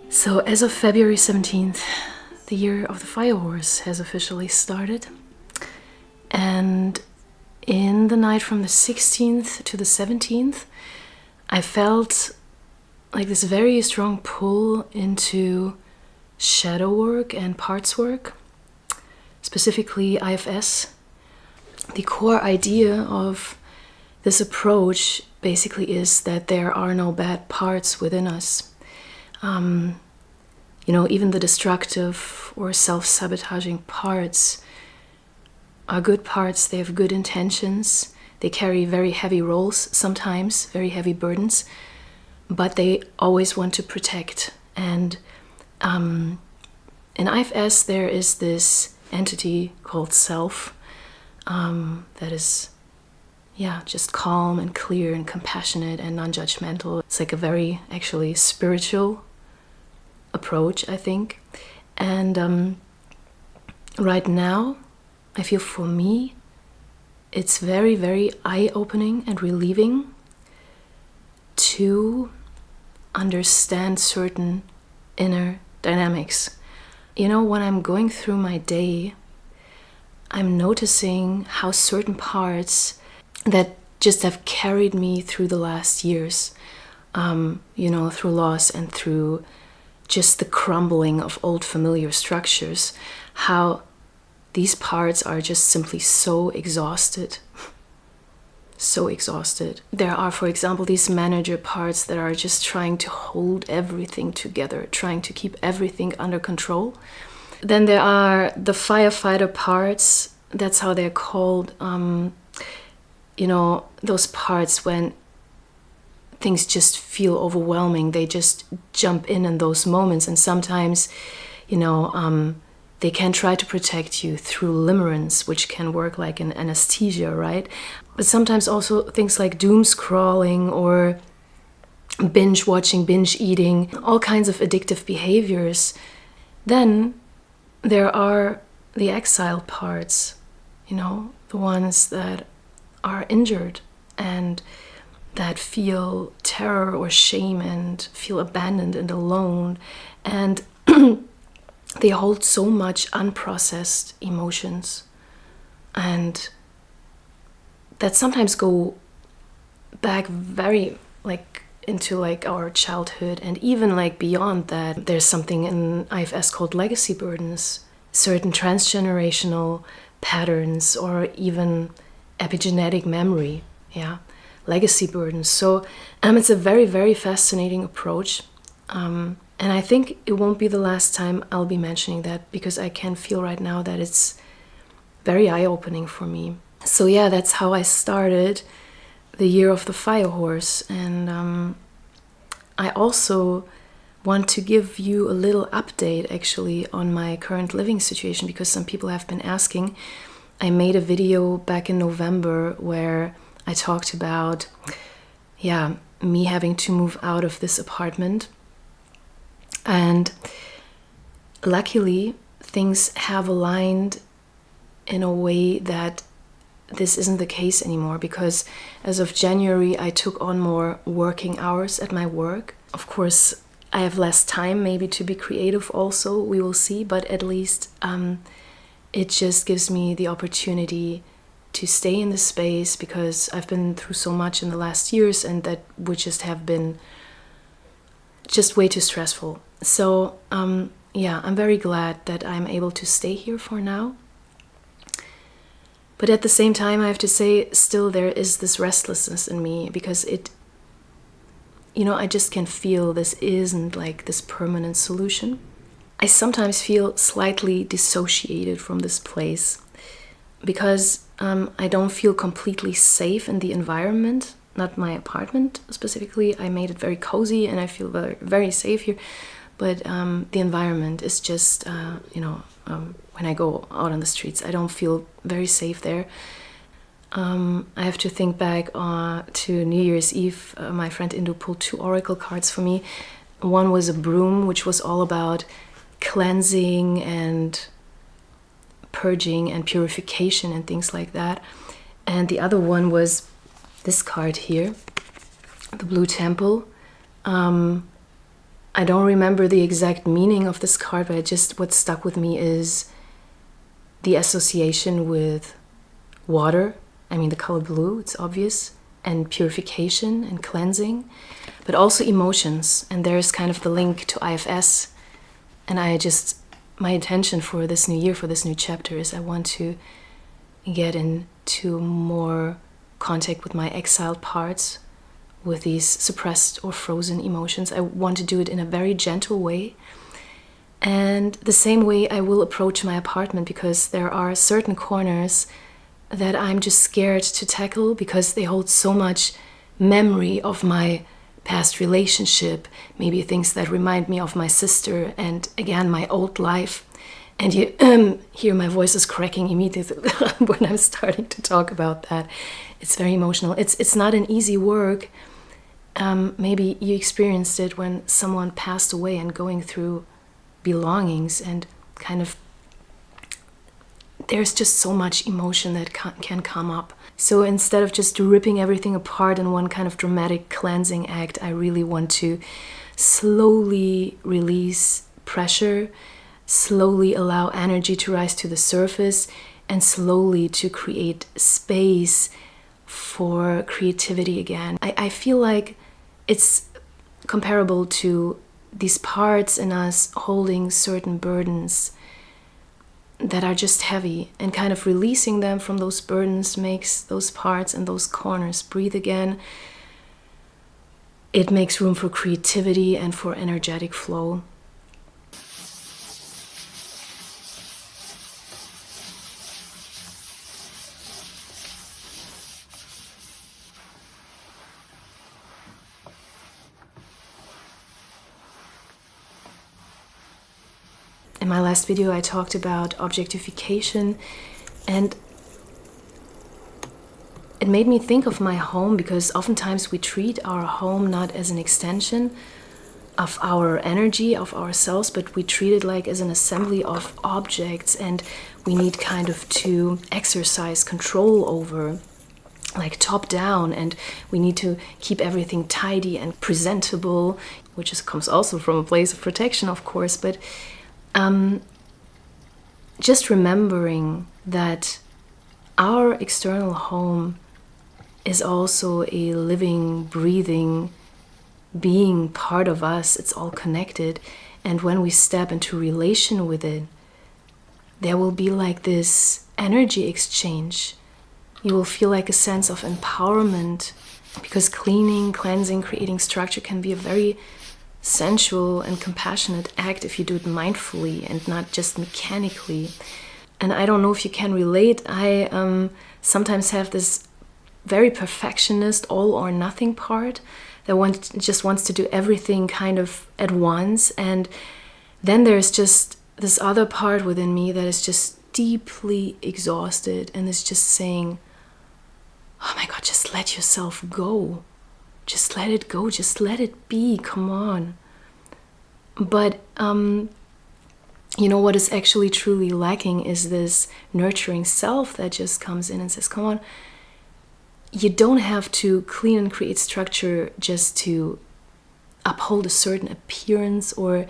So as of February 17th, the year of the fire horse has officially started. And in the night from the 16th to the 17th, I felt like this very strong pull into shadow work and parts work, specifically IFS. The core idea of this approach basically is that there are no bad parts within us. Even the destructive or self-sabotaging parts are good parts. They have good intentions. They carry very heavy roles, sometimes very heavy burdens, but they always want to protect. And in IFS, there is this entity called self that is, just calm and clear and compassionate and non-judgmental. It's like a very, actually, spiritual approach, I think. And right now, I feel for me, it's very, very eye-opening and relieving to understand certain inner dynamics. When I'm going through my day, I'm noticing how certain parts that just have carried me through the last years, through loss and through just the crumbling of old familiar structures, how these parts are just simply so exhausted. So exhausted. There are, for example, these manager parts that are just trying to hold everything together, trying to keep everything under control. Then there are the firefighter parts, that's how they're called. Those parts when things just feel overwhelming, they just jump in those moments. And sometimes, they can try to protect you through limerence, which can work like an anesthesia, right? But sometimes also things like doom scrolling or binge watching, binge eating, all kinds of addictive behaviors. Then there are the exile parts, the ones that are injured and that feel terror or shame and feel abandoned and alone. And they hold so much unprocessed emotions, and that sometimes go back very into our childhood, and even beyond that. There's something in IFS called legacy burdens, certain transgenerational patterns, or even epigenetic memory, legacy burdens. So it's a very, very fascinating approach. And I think it won't be the last time I'll be mentioning that, because I can feel right now that it's very eye-opening for me. So that's how I started the year of the fire horse. And I also want to give you a little update actually on my current living situation, because some people have been asking. I made a video back in November where I talked about me having to move out of this apartment. And luckily, things have aligned in a way that this isn't the case anymore, because as of January, I took on more working hours at my work. Of course, I have less time maybe to be creative also, we will see, but at least it just gives me the opportunity to stay in the space, because I've been through so much in the last years, and that would just have been just way too stressful. So I'm very glad that I'm able to stay here for now. But at the same time, I have to say, still there is this restlessness in me, because I just can feel this isn't this permanent solution. I sometimes feel slightly dissociated from this place, because I don't feel completely safe in the environment. Not my apartment specifically. I made it very cozy and I feel very, very safe here. But the environment is just, when I go out on the streets, I don't feel very safe there. I have to think back to New Year's Eve. My friend Indu pulled 2 oracle cards for me. One was a broom, which was all about cleansing and purging and purification and things like that. And the other one was this card here, the Blue Temple. I don't remember the exact meaning of this card, but what stuck with me is the association with water. I mean, the color blue, it's obvious, and purification and cleansing, but also emotions. And there's kind of the link to IFS. And my intention for this new year, for this new chapter, is I want to get into more contact with my exiled parts, with these suppressed or frozen emotions. I want to do it in a very gentle way. And the same way I will approach my apartment, because there are certain corners that I'm just scared to tackle because they hold so much memory of my past relationship, maybe things that remind me of my sister and, again, my old life. And you hear my voice is cracking immediately when I'm starting to talk about that. It's very emotional. It's not an easy work. Maybe you experienced it when someone passed away and going through belongings, and kind of there's just so much emotion that can come up. So instead of just ripping everything apart in one kind of dramatic cleansing act, I really want to slowly release pressure, slowly allow energy to rise to the surface, and slowly to create space for creativity again. I feel like it's comparable to these parts in us holding certain burdens that are just heavy, and kind of releasing them from those burdens makes those parts and those corners breathe again. It makes room for creativity and for energetic flow. In my last video, I talked about objectification, and it made me think of my home, because oftentimes we treat our home not as an extension of our energy, of ourselves, but we treat it like as an assembly of objects, and we need kind of to exercise control over, like top down, and we need to keep everything tidy and presentable, which comes also from a place of protection, of course, but just remembering that our external home is also a living, breathing being, part of us. It's all connected. And when we step into relation with it, there will be like this energy exchange. You will feel like a sense of empowerment, because cleaning, cleansing, creating structure can be a very sensual and compassionate act if you do it mindfully and not just mechanically. And I don't know if you can relate. I sometimes have this very perfectionist, all or nothing part that just wants to do everything kind of at once. And then there's just this other part within me that is just deeply exhausted and is just saying, oh my God, just let yourself go. Just let it go. Just let it be. Come on. But, you know, what is actually truly lacking is this nurturing self that just comes in and says, come on, you don't have to clean and create structure just to uphold a certain appearance or,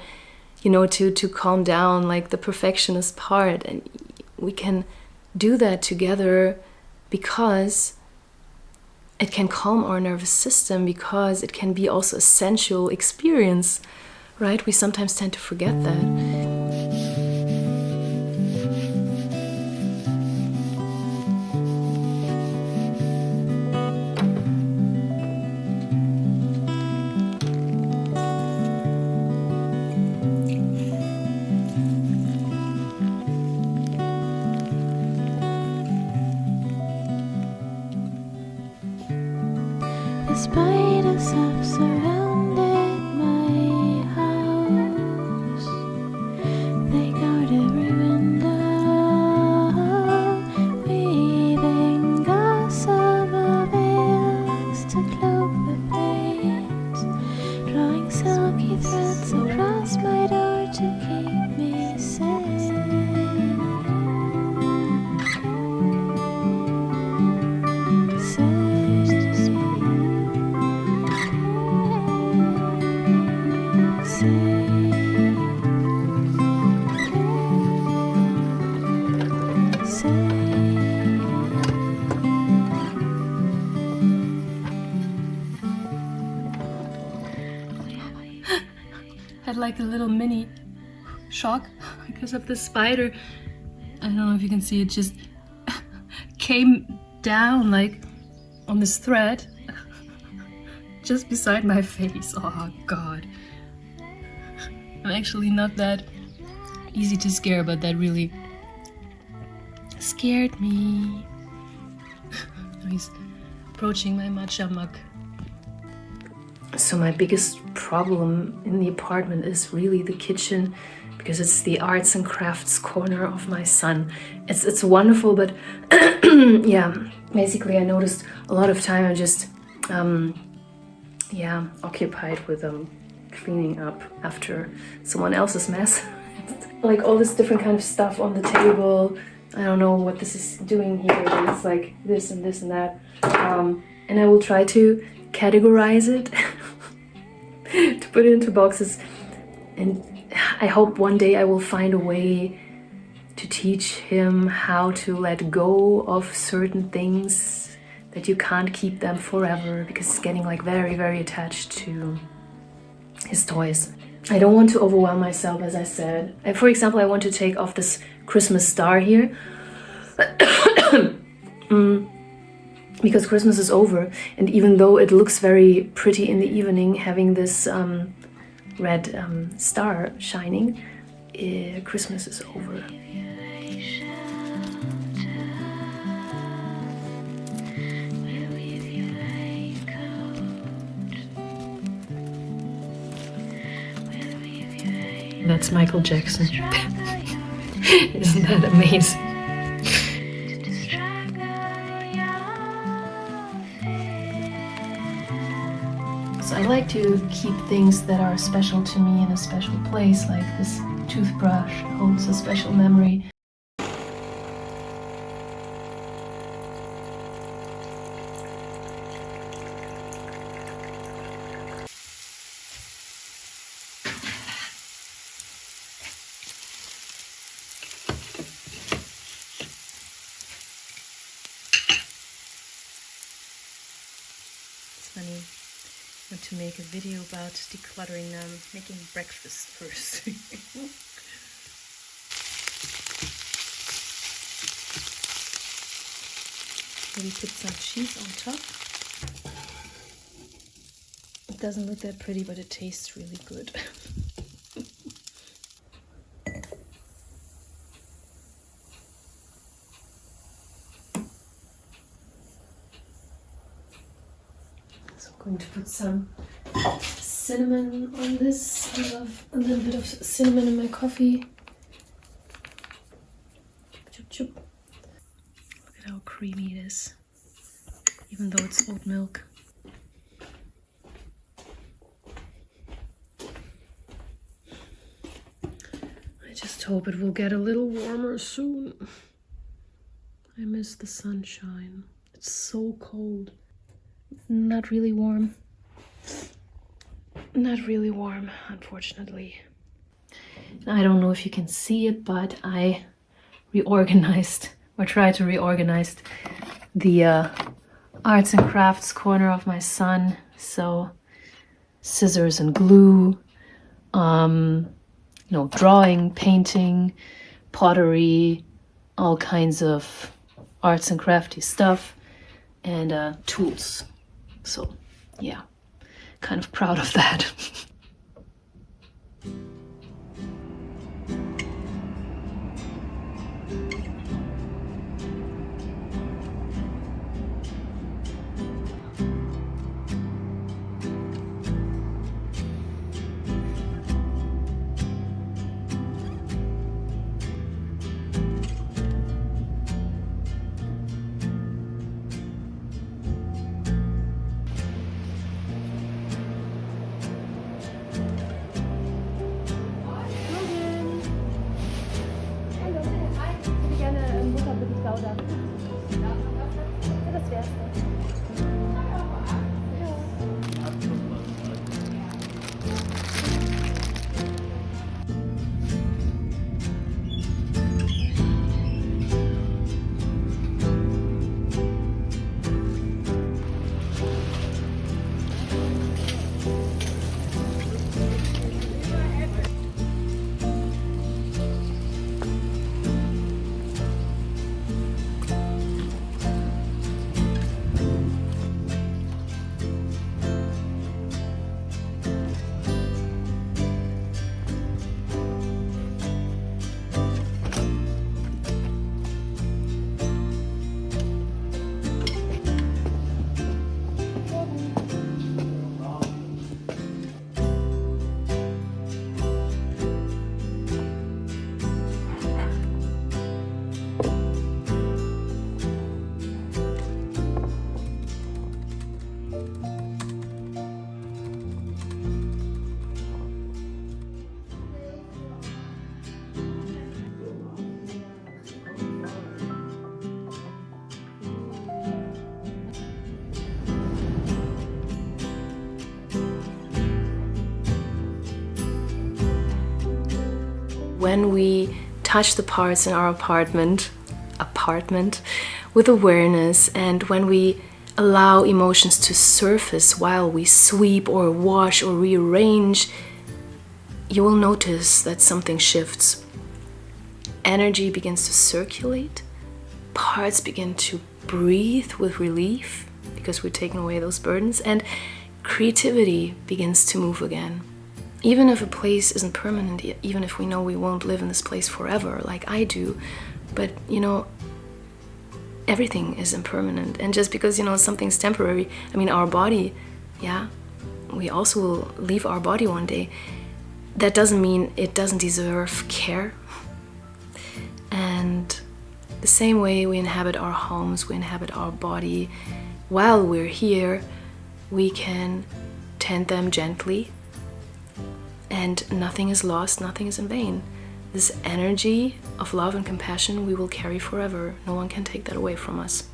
you know, to calm down like the perfectionist part. And we can do that together because it can calm our nervous system, because it can be also a sensual experience, right? We sometimes tend to forget that. The spiders have surrounded my house. They guard every window, weaving gossamer veils to cloak the paint, drawing silky threads across my door to keep me safe. Say had like a little mini shock because of the spider. I don't know if you can see, it just came down like on this thread just beside my face. Oh god. I'm actually not that easy to scare, but that really scared me. He's approaching my matcha mug. So my biggest problem in the apartment is really the kitchen, because it's the arts and crafts corner of my son. It's wonderful, but yeah, basically I noticed a lot of time I just occupied with cleaning up after someone else's mess. Like all this different kind of stuff on the table. I don't know what this is doing here, but it's like this and this and that. And I will try to categorize it to put it into boxes. And I hope one day I will find a way to teach him how to let go of certain things, that you can't keep them forever, because he's getting like very, very attached to his toys. I don't want to overwhelm myself, as I said. For example, I want to take off this Christmas star here because Christmas is over, and even though it looks very pretty in the evening having this red star shining, Christmas is over. That's Michael Jackson. Isn't that amazing? So I like to keep things that are special to me in a special place, like this toothbrush holds a special memory. Funny. I want to make a video about decluttering, making breakfast first. Maybe put some cheese on top. It doesn't look that pretty, but it tastes really good. Going to put some cinnamon on this. I love a little bit of cinnamon in my coffee. Chup, chup. Look at how creamy it is, even though it's oat milk. I just hope it will get a little warmer soon. I miss the sunshine. It's so cold. Not really warm. Not really warm, unfortunately. I don't know if you can see it, but I reorganized, or tried to reorganize, the arts and crafts corner of my son. So scissors and glue, drawing, painting, pottery, all kinds of arts and crafty stuff, and tools. So yeah, kind of proud of that. when we touch the parts in our apartment with awareness, and when we allow emotions to surface while we sweep or wash or rearrange, you will notice that something shifts. Energy begins to circulate, parts begin to breathe with relief because we're taking away those burdens, and creativity begins to move again. Even if a place isn't permanent, even if we know we won't live in this place forever, like I do, but everything is impermanent. And just because something's temporary, our body, we also will leave our body one day. That doesn't mean it doesn't deserve care. And the same way we inhabit our homes, we inhabit our body. While we're here, we can tend them gently, and nothing is lost, nothing is in vain. This energy of love and compassion we will carry forever. No one can take that away from us.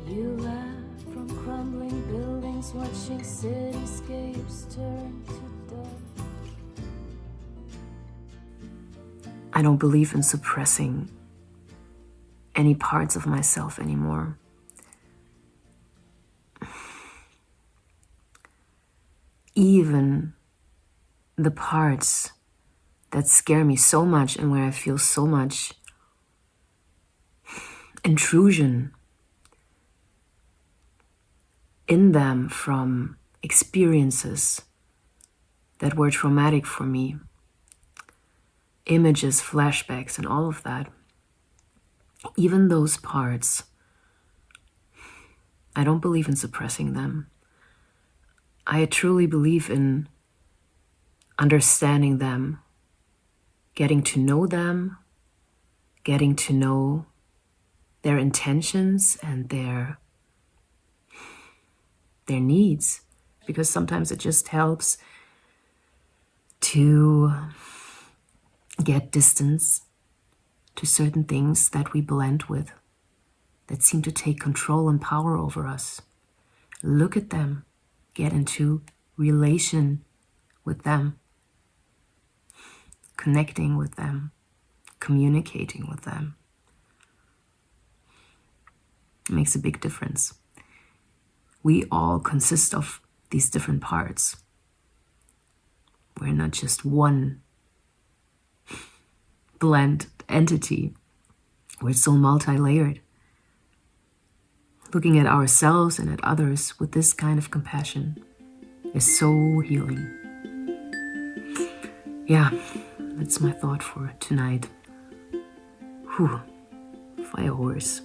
You laugh from crumbling buildings, watching cityscapes turn to dust. I don't believe in suppressing any parts of myself anymore. Even the parts that scare me so much and where I feel so much intrusion in them from experiences that were traumatic for me, images, flashbacks, and all of that. Even those parts, I don't believe in suppressing them. I truly believe in understanding them, getting to know them, getting to know their intentions and their needs, because sometimes it just helps to get distance to certain things that we blend with, that seem to take control and power over us. Look at them, get into relation with them, connecting with them, communicating with them. It makes a big difference. We all consist of these different parts. We're not just one blend entity. We're so multi-layered. Looking at ourselves and at others with this kind of compassion is so healing. Yeah, that's my thought for tonight. Whew, fire horse.